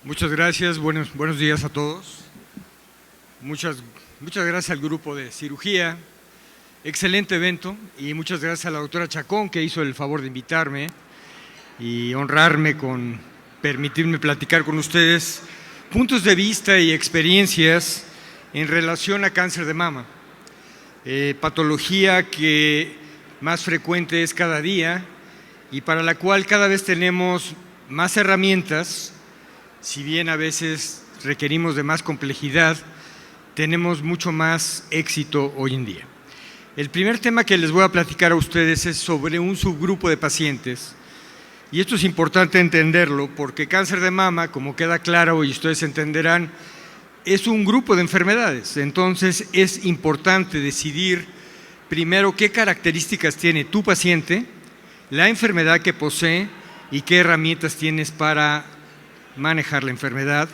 Muchas gracias, buenos días a todos. Muchas gracias al grupo de cirugía, excelente evento, y muchas gracias a la doctora Chacón, que hizo el favor de invitarme y honrarme con permitirme platicar con ustedes puntos de vista y experiencias en relación a cáncer de mama, patología que más frecuente es cada día y para la cual cada vez tenemos más herramientas. Si bien a veces requerimos de más complejidad, tenemos mucho más éxito hoy en día. El primer tema que les voy a platicar a ustedes es sobre un subgrupo de pacientes, y esto es importante entenderlo porque cáncer de mama, como queda claro y ustedes entenderán, es un grupo de enfermedades. Entonces es importante decidir primero qué características tiene tu paciente, la enfermedad que posee y qué herramientas tienes para manejar la enfermedad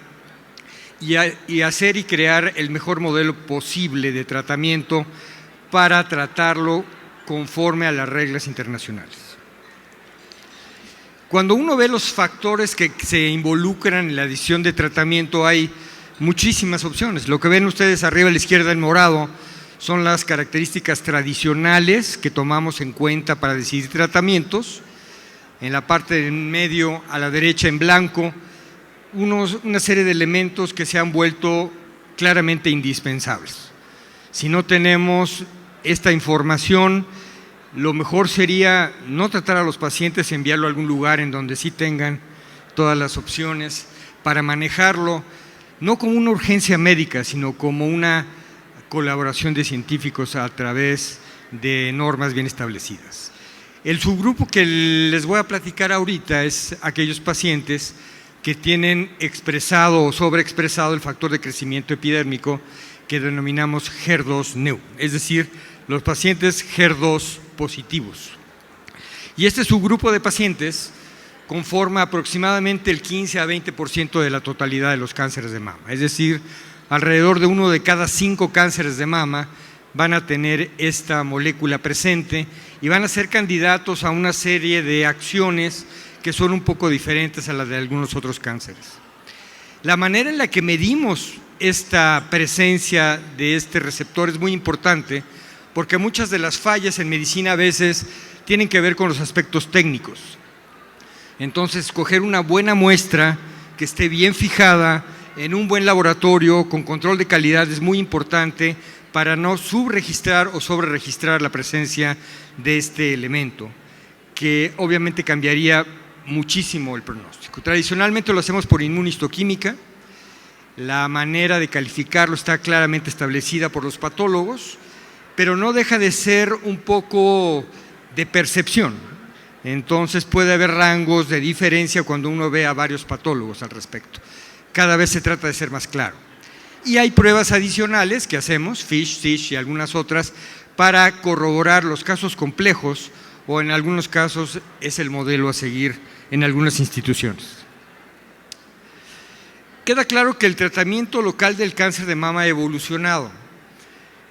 y hacer y crear el mejor modelo posible de tratamiento para tratarlo conforme a las reglas internacionales. Cuando uno ve los factores que se involucran en la decisión de tratamiento, hay muchísimas opciones. Lo que ven ustedes arriba a la izquierda en morado son las características tradicionales que tomamos en cuenta para decidir tratamientos. En la parte de en medio, a la derecha en blanco, una serie de elementos que se han vuelto claramente indispensables. Si no tenemos esta información, lo mejor sería no tratar a los pacientes, enviarlo a algún lugar en donde sí tengan todas las opciones para manejarlo, no como una urgencia médica, sino como una colaboración de científicos a través de normas bien establecidas. El subgrupo que les voy a platicar ahorita es aquellos pacientes que tienen expresado o sobreexpresado el factor de crecimiento epidérmico que denominamos HER2-neu, es decir, los pacientes HER2 positivos. Y este subgrupo de pacientes conforma aproximadamente el 15 a 20% de la totalidad de los cánceres de mama, es decir, alrededor de 1 de cada 5 cánceres de mama van a tener esta molécula presente y van a ser candidatos a una serie de acciones que son un poco diferentes a las de algunos otros cánceres. La manera en la que medimos esta presencia de este receptor es muy importante porque muchas de las fallas en medicina a veces tienen que ver con los aspectos técnicos. Entonces, escoger una buena muestra que esté bien fijada en un buen laboratorio con control de calidad es muy importante para no subregistrar o sobreregistrar la presencia de este elemento, que obviamente cambiaría muchísimo el pronóstico. Tradicionalmente lo hacemos por inmunistoquímica. La manera de calificarlo está claramente establecida por los patólogos, pero no deja de ser un poco de percepción. Entonces puede haber rangos de diferencia cuando uno ve a varios patólogos al respecto. Cada vez se trata de ser más claro. Y hay pruebas adicionales que hacemos, FISH, SISH y algunas otras, para corroborar los casos complejos o en algunos casos es el modelo a seguir en algunas instituciones. Queda claro que el tratamiento local del cáncer de mama ha evolucionado.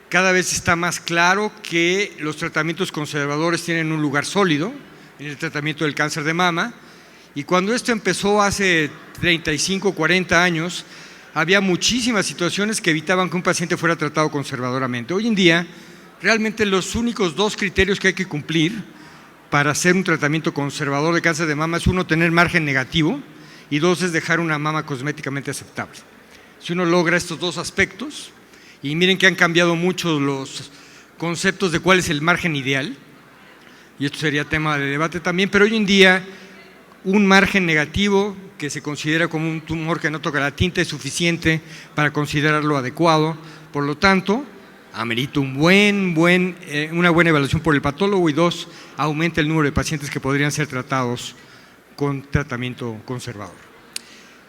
Cada vez está más claro que los tratamientos conservadores tienen un lugar sólido en el tratamiento del cáncer de mama, y cuando esto empezó hace 35 o 40 años, había muchísimas situaciones que evitaban que un paciente fuera tratado conservadoramente. Hoy en día, realmente los únicos 2 criterios que hay que cumplir para hacer un tratamiento conservador de cáncer de mama es 1, tener margen negativo, y 2, es dejar una mama cosméticamente aceptable. Si uno logra estos 2 aspectos, y miren que han cambiado mucho los conceptos de cuál es el margen ideal, y esto sería tema de debate también, pero hoy en día un margen negativo que se considera como un tumor que no toca la tinta es suficiente para considerarlo adecuado. Por lo tanto, amerita una buena evaluación por el patólogo, y 2, aumenta el número de pacientes que podrían ser tratados con tratamiento conservador.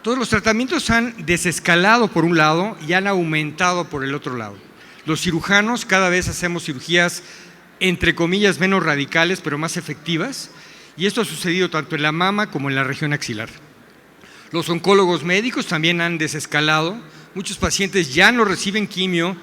Todos los tratamientos han desescalado por un lado y han aumentado por el otro lado. Los cirujanos cada vez hacemos cirugías entre comillas menos radicales pero más efectivas, y esto ha sucedido tanto en la mama como en la región axilar. Los oncólogos médicos también han desescalado. Muchos pacientes ya no reciben quimio,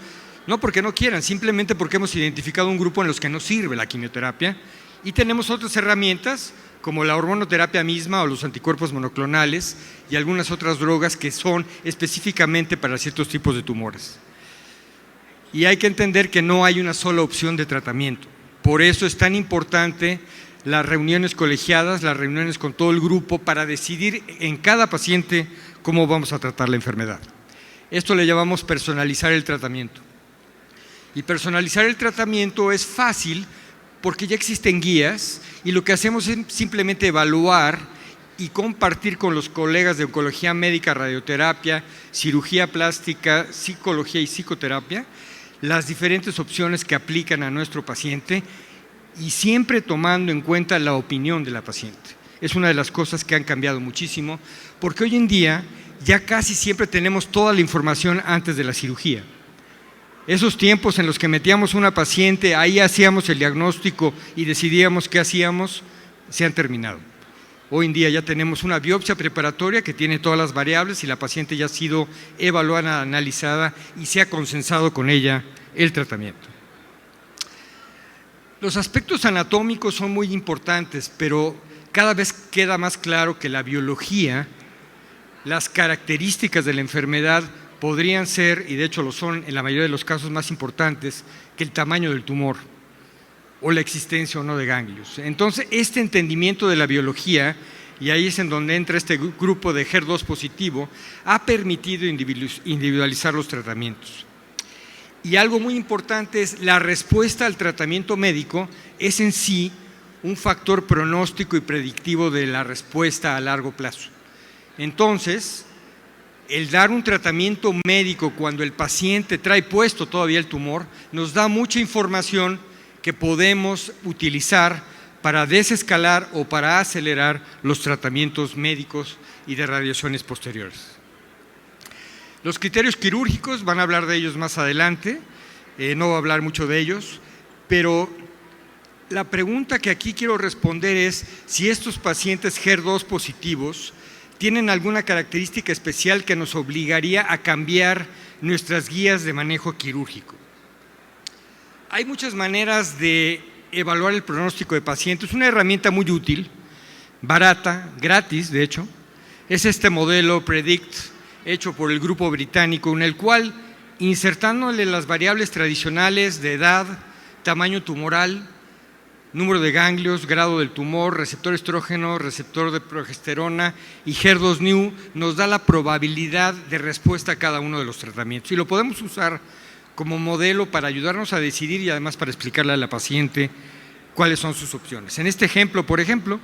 no porque no quieran, simplemente porque hemos identificado un grupo en los que no sirve la quimioterapia, y tenemos otras herramientas como la hormonoterapia misma o los anticuerpos monoclonales y algunas otras drogas que son específicamente para ciertos tipos de tumores. Y hay que entender que no hay una sola opción de tratamiento. Por eso es tan importante las reuniones colegiadas, las reuniones con todo el grupo para decidir en cada paciente cómo vamos a tratar la enfermedad. Esto le llamamos personalizar el tratamiento. Y personalizar el tratamiento es fácil porque ya existen guías y lo que hacemos es simplemente evaluar y compartir con los colegas de oncología médica, radioterapia, cirugía plástica, psicología y psicoterapia las diferentes opciones que aplican a nuestro paciente y siempre tomando en cuenta la opinión de la paciente. Es una de las cosas que han cambiado muchísimo porque hoy en día ya casi siempre tenemos toda la información antes de la cirugía. Esos tiempos en los que metíamos una paciente, ahí hacíamos el diagnóstico y decidíamos qué hacíamos, se han terminado. Hoy en día ya tenemos una biopsia preparatoria que tiene todas las variables y la paciente ya ha sido evaluada, analizada y se ha consensado con ella el tratamiento. Los aspectos anatómicos son muy importantes, pero cada vez queda más claro que la biología, las características de la enfermedad podrían ser, y de hecho lo son en la mayoría de los casos, más importantes que el tamaño del tumor o la existencia o no de ganglios. Entonces, este entendimiento de la biología, y ahí es en donde entra este grupo de HER2 positivo, ha permitido individualizar los tratamientos. Y algo muy importante es la respuesta al tratamiento médico es en sí un factor pronóstico y predictivo de la respuesta a largo plazo. Entonces, el dar un tratamiento médico cuando el paciente trae puesto todavía el tumor nos da mucha información que podemos utilizar para desescalar o para acelerar los tratamientos médicos y de radiaciones posteriores. Los criterios quirúrgicos, van a hablar de ellos más adelante, no voy a hablar mucho de ellos, pero la pregunta que aquí quiero responder es si estos pacientes HER2 positivos tienen alguna característica especial que nos obligaría a cambiar nuestras guías de manejo quirúrgico. Hay muchas maneras de evaluar el pronóstico de pacientes. Una herramienta muy útil, barata, gratis de hecho, es este modelo PREDICT hecho por el grupo británico, en el cual insertándole las variables tradicionales de edad, tamaño tumoral, número de ganglios, grado del tumor, receptor estrógeno, receptor de progesterona y HER2/neu nos da la probabilidad de respuesta a cada uno de los tratamientos. Y lo podemos usar como modelo para ayudarnos a decidir y además para explicarle a la paciente cuáles son sus opciones. En este ejemplo, por ejemplo,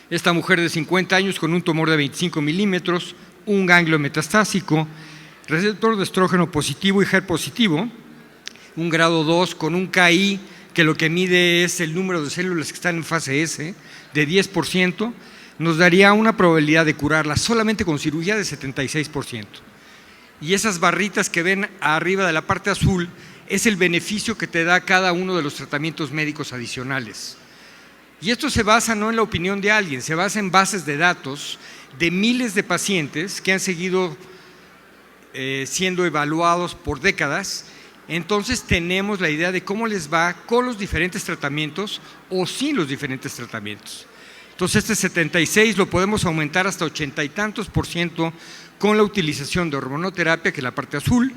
esta mujer de 50 años con un tumor de 25 milímetros, un ganglio metastásico, receptor de estrógeno positivo y HER positivo, un grado 2 con un KI que lo que mide es el número de células que están en fase S de 10%, nos daría una probabilidad de curarla solamente con cirugía de 76%. Y esas barritas que ven arriba de la parte azul es el beneficio que te da cada uno de los tratamientos médicos adicionales. Y esto se basa no en la opinión de alguien, se basa en bases de datos de miles de pacientes que han seguido siendo evaluados por décadas. Entonces tenemos la idea de cómo les va con los diferentes tratamientos o sin los diferentes tratamientos. Entonces este 76 lo podemos aumentar hasta 80 y tantos % con la utilización de hormonoterapia, que es la parte azul,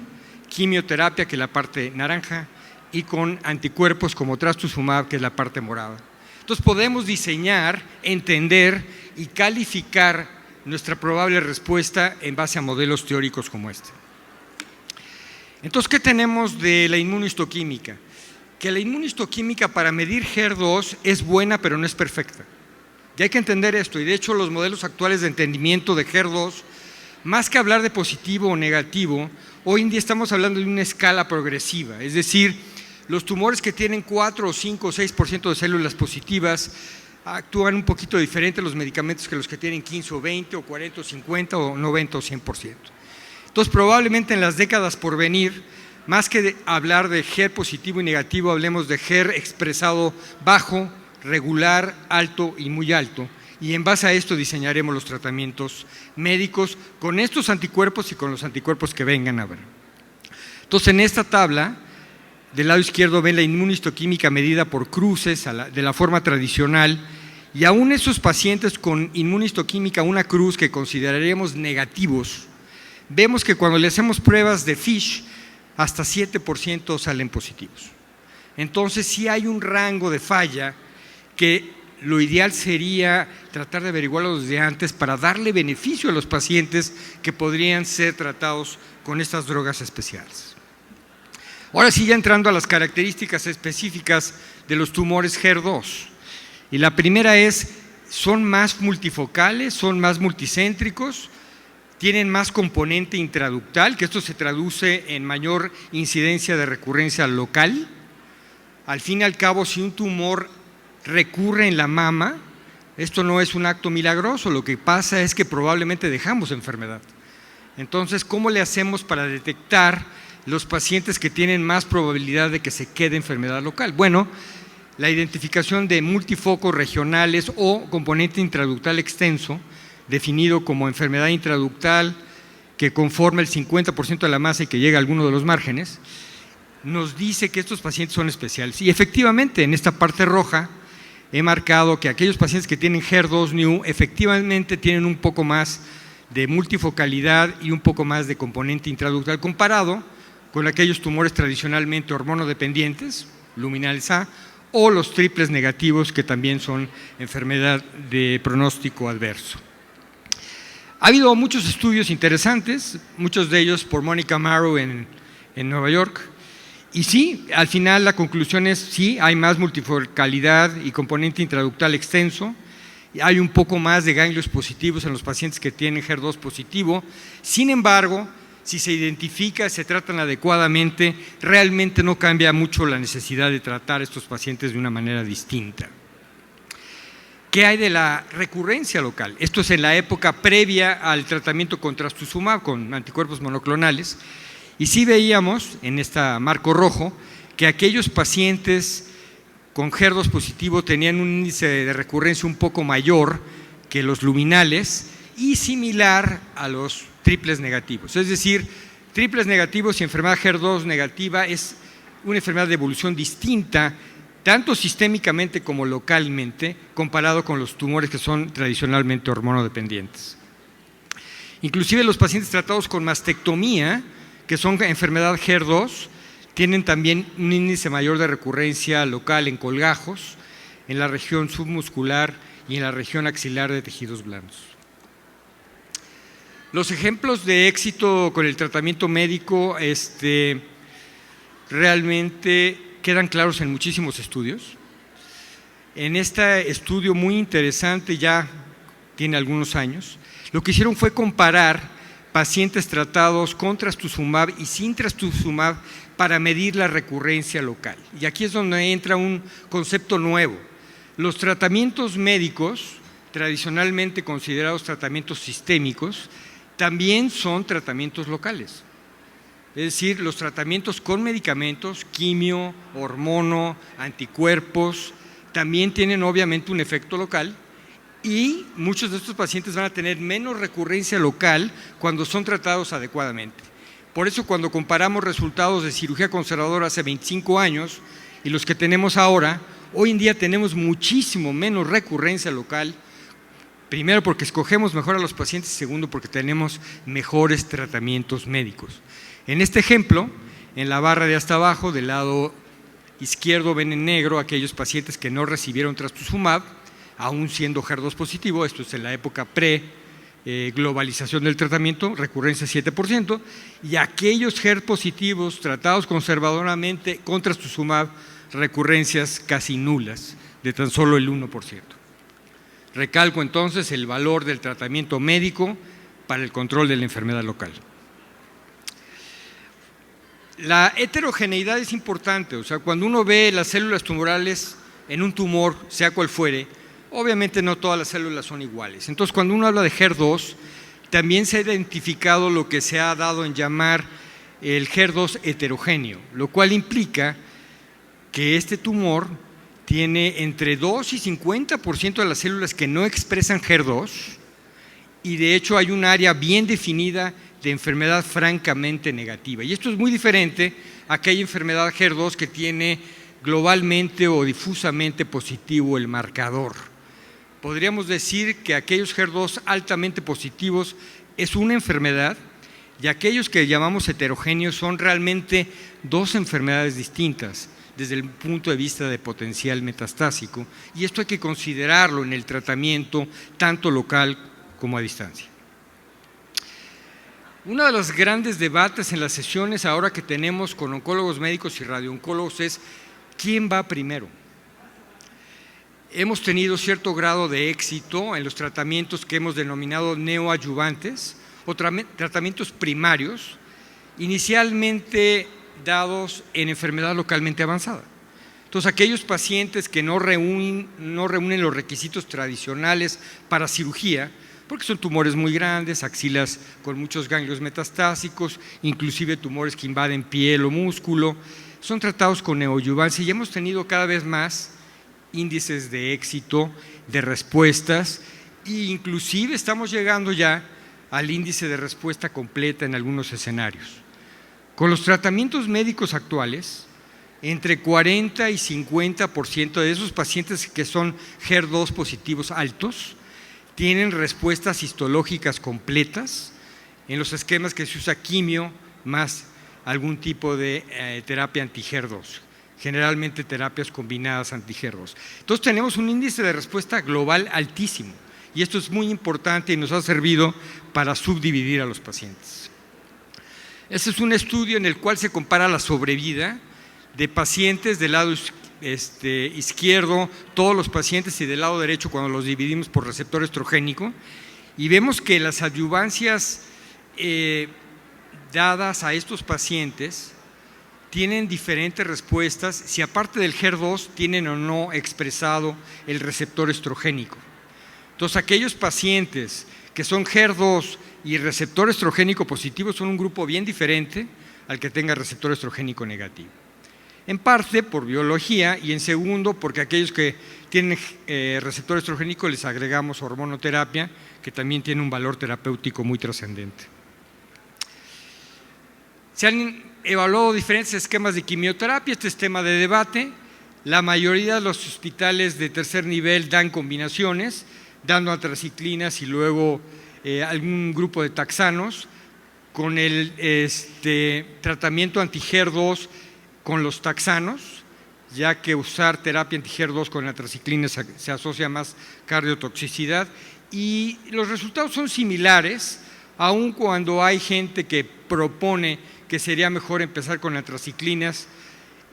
quimioterapia, que es la parte naranja, y con anticuerpos como trastuzumab, que es la parte morada. Entonces podemos diseñar, entender y calificar nuestra probable respuesta en base a modelos teóricos como este. Entonces, ¿qué tenemos de la inmunohistoquímica? Que la inmunohistoquímica para medir HER2 es buena, pero no es perfecta. Y hay que entender esto, y de hecho los modelos actuales de entendimiento de HER2, más que hablar de positivo o negativo, hoy en día estamos hablando de una escala progresiva, es decir, los tumores que tienen 4 o 5 o 6% de células positivas actúan un poquito diferente los medicamentos que los que tienen 15 o 20 o 40 o 50 o 90 o 100%. Entonces, probablemente en las décadas por venir, más que hablar de HER positivo y negativo, hablemos de HER expresado bajo, regular, alto y muy alto. Y en base a esto diseñaremos los tratamientos médicos con estos anticuerpos y con los anticuerpos que vengan a ver. Entonces, en esta tabla, del lado izquierdo ven la inmunohistoquímica medida por cruces de la forma tradicional Y aún esos pacientes con inmunistoquímica, una cruz que consideraríamos negativos, vemos que cuando le hacemos pruebas de FISH, hasta 7% salen positivos. Entonces sí hay un rango de falla que lo ideal sería tratar de averiguarlo desde antes para darle beneficio a los pacientes que podrían ser tratados con estas drogas especiales. Ahora sí, ya entrando a las características específicas de los tumores HER2. Y la primera es, son más multifocales, son más multicéntricos, tienen más componente intraductal, que esto se traduce en mayor incidencia de recurrencia local. Al fin y al cabo, si un tumor recurre en la mama, esto no es un acto milagroso, lo que pasa es que probablemente dejamos enfermedad. Entonces, ¿cómo le hacemos para detectar los pacientes que tienen más probabilidad de que se quede enfermedad local? Bueno, la identificación de multifocos regionales o componente intraductal extenso, definido como enfermedad intraductal que conforma el 50% de la masa y que llega a alguno de los márgenes, nos dice que estos pacientes son especiales. Y efectivamente, en esta parte roja, he marcado que aquellos pacientes que tienen HER2-Neu efectivamente tienen un poco más de multifocalidad y un poco más de componente intraductal comparado con aquellos tumores tradicionalmente hormonodependientes, luminales A, o los triples negativos que también son enfermedad de pronóstico adverso. Ha habido muchos estudios interesantes, muchos de ellos por Monica Marrow en Nueva York, y sí, al final la conclusión es sí, hay más multifocalidad y componente intraductal extenso, hay un poco más de ganglios positivos en los pacientes que tienen HER2 positivo. Sin embargo, si se identifica, se tratan adecuadamente, realmente no cambia mucho la necesidad de tratar a estos pacientes de una manera distinta. ¿Qué hay de la recurrencia local? Esto es en la época previa al tratamiento con trastuzumab, con anticuerpos monoclonales, y sí veíamos en este marco rojo que aquellos pacientes con HER2 positivo tenían un índice de recurrencia un poco mayor que los luminales y similar a los triples negativos. Es decir, triples negativos y enfermedad HER2 negativa es una enfermedad de evolución distinta, tanto sistémicamente como localmente, comparado con los tumores que son tradicionalmente hormonodependientes. Inclusive los pacientes tratados con mastectomía, que son enfermedad HER2, tienen también un índice mayor de recurrencia local en colgajos, en la región submuscular y en la región axilar de tejidos blandos. Los ejemplos de éxito con el tratamiento médico realmente quedan claros en muchísimos estudios. En este estudio muy interesante, ya tiene algunos años, lo que hicieron fue comparar pacientes tratados con trastuzumab y sin trastuzumab para medir la recurrencia local. Y aquí es donde entra un concepto nuevo. Los tratamientos médicos, tradicionalmente considerados tratamientos sistémicos, también son tratamientos locales. Es decir, los tratamientos con medicamentos, quimio, hormono, anticuerpos, también tienen obviamente un efecto local y muchos de estos pacientes van a tener menos recurrencia local cuando son tratados adecuadamente. Por eso cuando comparamos resultados de cirugía conservadora hace 25 años y los que tenemos ahora, hoy en día tenemos muchísimo menos recurrencia local, primero porque escogemos mejor a los pacientes y segundo porque tenemos mejores tratamientos médicos. En este ejemplo, en la barra de hasta abajo, del lado izquierdo ven en negro aquellos pacientes que no recibieron trastuzumab, aún siendo HER2 positivo, esto es en la época pre-globalización del tratamiento, recurrencia 7%, y aquellos HER positivos tratados conservadoramente con trastuzumab, recurrencias casi nulas, de tan solo el 1%. Recalco entonces el valor del tratamiento médico para el control de la enfermedad local. La heterogeneidad es importante, o sea, cuando uno ve las células tumorales en un tumor, sea cual fuere, obviamente no todas las células son iguales. Entonces, cuando uno habla de HER2, también se ha identificado lo que se ha dado en llamar el HER2 heterogéneo, lo cual implica que este tumor tiene entre 2 y 50% de las células que no expresan HER2 y de hecho hay un área bien definida de enfermedad francamente negativa. Y esto es muy diferente a aquella enfermedad HER2 que tiene globalmente o difusamente positivo el marcador. podríamos decir que aquellos HER2 altamente positivos es una enfermedad y aquellos que llamamos heterogéneos son realmente dos enfermedades distintas desde el punto de vista de potencial metastásico, y esto hay que considerarlo en el tratamiento tanto local como a distancia. Uno de los grandes debates en las sesiones ahora que tenemos con oncólogos médicos y radiooncólogos es ¿quién va primero? Hemos tenido cierto grado de éxito en los tratamientos que hemos denominado neoadyuvantes o tratamientos primarios, inicialmente dados en enfermedad localmente avanzada. Entonces, aquellos pacientes que no reúnen los requisitos tradicionales para cirugía, porque son tumores muy grandes, axilas con muchos ganglios metastásicos, inclusive tumores que invaden piel o músculo, son tratados con neoadyuvancia y hemos tenido cada vez más índices de éxito, de respuestas, e inclusive estamos llegando ya al índice de respuesta completa en algunos escenarios. Con los tratamientos médicos actuales, entre 40 y 50% de esos pacientes que son HER2 positivos altos tienen respuestas histológicas completas en los esquemas que se usa quimio más algún tipo de terapia anti-HER2, generalmente terapias combinadas anti-HER2. Entonces tenemos un índice de respuesta global altísimo y esto es muy importante y nos ha servido para subdividir a los pacientes. Este es un estudio en el cual se compara la sobrevida de pacientes del lado izquierdo, todos los pacientes, y del lado derecho cuando los dividimos por receptor estrogénico, y vemos que las adyuvancias dadas a estos pacientes tienen diferentes respuestas si aparte del HER2 tienen o no expresado el receptor estrogénico. Entonces, aquellos pacientes que son HER2 y receptor estrogénico positivo son un grupo bien diferente al que tenga receptor estrogénico negativo. En parte por biología y en segundo porque aquellos que tienen receptor estrogénico les agregamos hormonoterapia, que también tiene un valor terapéutico muy trascendente. Se han evaluado diferentes esquemas de quimioterapia, este es tema de debate. La mayoría de los hospitales de tercer nivel dan combinaciones, dando antraciclinas y luego algún grupo de taxanos, con el tratamiento anti-HER2 con los taxanos, ya que usar terapia anti-HER2 con antraciclina se asocia más cardiotoxicidad, y los resultados son similares, aun cuando hay gente que propone que sería mejor empezar con antraciclinas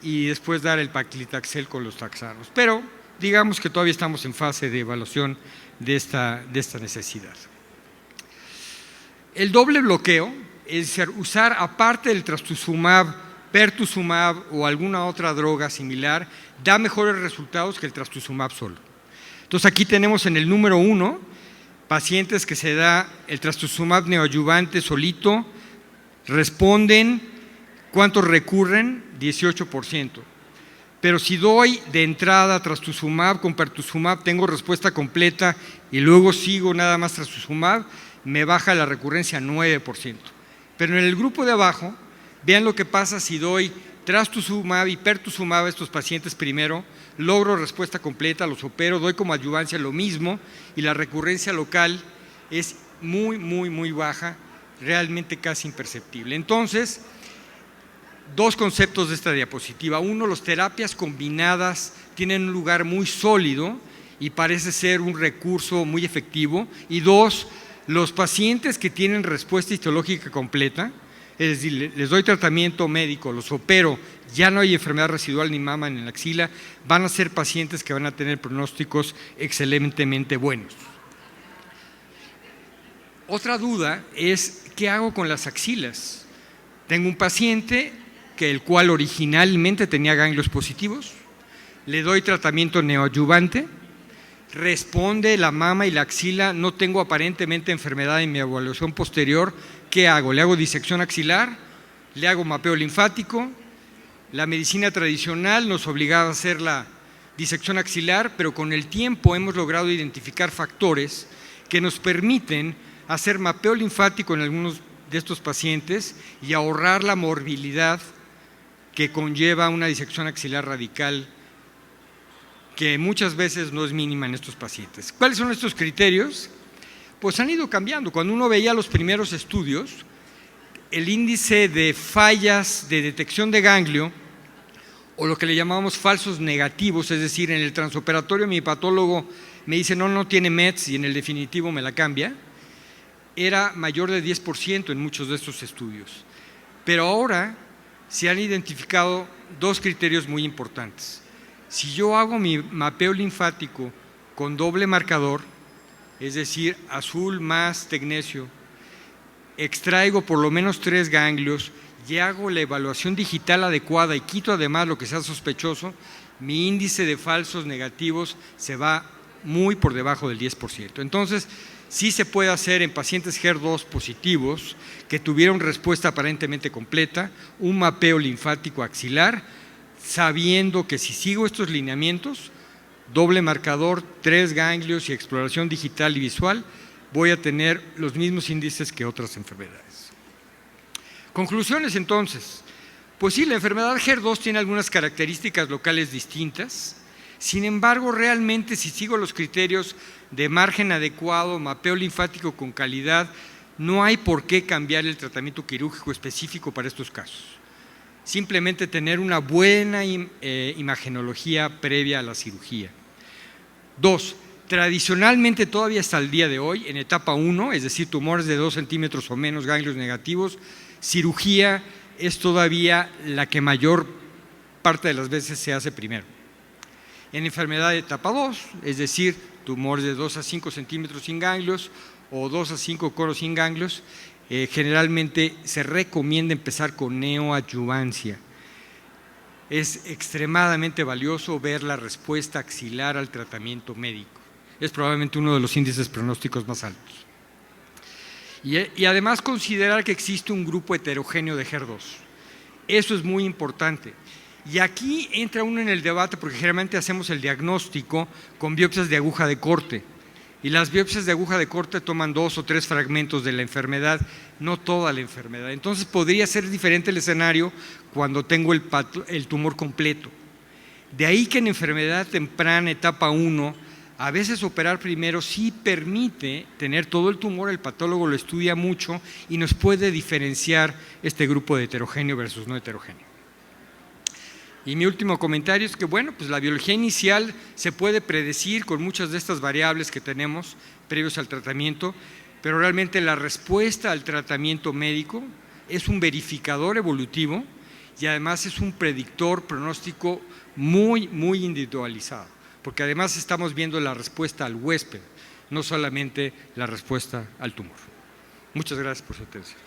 y después dar el paclitaxel con los taxanos. Pero digamos que todavía estamos en fase de evaluación de esta necesidad. El doble bloqueo, es decir, usar aparte del trastuzumab, pertuzumab o alguna otra droga similar, da mejores resultados que el trastuzumab solo. Entonces aquí tenemos en el número 1 pacientes que se da el trastuzumab neoadyuvante solito, responden. ¿Cuántos recurren? 18%. Pero si doy de entrada trastuzumab con pertuzumab, tengo respuesta completa y luego sigo nada más trastuzumab, me baja la recurrencia a 9%. Pero en el grupo de abajo, vean lo que pasa si doy trastuzumab y pertuzumab a estos pacientes primero, logro respuesta completa, los opero, doy como adyuvancia lo mismo y la recurrencia local es muy baja, realmente casi imperceptible. Entonces, dos conceptos de esta diapositiva. Uno, las terapias combinadas tienen un lugar muy sólido y parece ser un recurso muy efectivo. Y dos, los pacientes que tienen respuesta histológica completa, es decir, les doy tratamiento médico, los opero, ya no hay enfermedad residual ni mama en la axila, van a ser pacientes que van a tener pronósticos excelentemente buenos. Otra duda es, ¿qué hago con las axilas? Tengo un paciente el cual originalmente tenía ganglios positivos, le doy tratamiento neoadyuvante, responde la mama y la axila, no tengo aparentemente enfermedad en mi evaluación posterior, ¿qué hago? ¿Le hago disección axilar? ¿Le hago mapeo linfático? La medicina tradicional nos obligaba a hacer la disección axilar, pero con el tiempo hemos logrado identificar factores que nos permiten hacer mapeo linfático en algunos de estos pacientes y ahorrar la morbilidad que conlleva una disección axilar radical que muchas veces no es mínima en estos pacientes. ¿Cuáles son estos criterios? Pues han ido cambiando. Cuando uno veía los primeros estudios, el índice de fallas de detección de ganglio, o lo que le llamábamos falsos negativos, es decir, en el transoperatorio mi patólogo me dice no tiene METS y en el definitivo me la cambia, era mayor de 10% en muchos de estos estudios. Pero ahora se han identificado dos criterios muy importantes. Si yo hago mi mapeo linfático con doble marcador, es decir, azul más tecnecio, extraigo por lo menos 3 ganglios y hago la evaluación digital adecuada y quito además lo que sea sospechoso, mi índice de falsos negativos se va muy por debajo del 10%. Entonces, sí se puede hacer en pacientes HER2 positivos que tuvieron respuesta aparentemente completa, un mapeo linfático axilar, sabiendo que si sigo estos lineamientos, doble marcador, 3 ganglios y exploración digital y visual, voy a tener los mismos índices que otras enfermedades. Conclusiones entonces. Pues sí, la enfermedad HER2 tiene algunas características locales distintas. Sin embargo, realmente si sigo los criterios de margen adecuado, mapeo linfático con calidad, no hay por qué cambiar el tratamiento quirúrgico específico para estos casos. Simplemente tener una buena imagenología previa a la cirugía. 2. Tradicionalmente, todavía hasta el día de hoy, en etapa 1, es decir, tumores de 2 centímetros o menos, ganglios negativos, cirugía es todavía la que mayor parte de las veces se hace primero. En enfermedad de etapa 2, es decir, tumores de 2 a 5 centímetros sin ganglios o 2 a 5 coros sin ganglios, generalmente se recomienda empezar con neoadyuvancia. Es extremadamente valioso ver la respuesta axilar al tratamiento médico. Es probablemente uno de los índices pronósticos más altos. Y además considerar que existe un grupo heterogéneo de HER2. Eso es muy importante. Y aquí entra uno en el debate porque generalmente hacemos el diagnóstico con biopsias de aguja de corte. Y las biopsias de aguja de corte toman 2 o 3 fragmentos de la enfermedad, no toda la enfermedad. Entonces podría ser diferente el escenario cuando tengo el tumor completo. De ahí que en enfermedad temprana, etapa 1, a veces operar primero sí permite tener todo el tumor, el patólogo lo estudia mucho y nos puede diferenciar este grupo de heterogéneo versus no heterogéneo. Y mi último comentario es que, bueno, pues la biología inicial se puede predecir con muchas de estas variables que tenemos previos al tratamiento, pero realmente la respuesta al tratamiento médico es un verificador evolutivo y además es un predictor pronóstico muy individualizado, porque además estamos viendo la respuesta al huésped, no solamente la respuesta al tumor. Muchas gracias por su atención.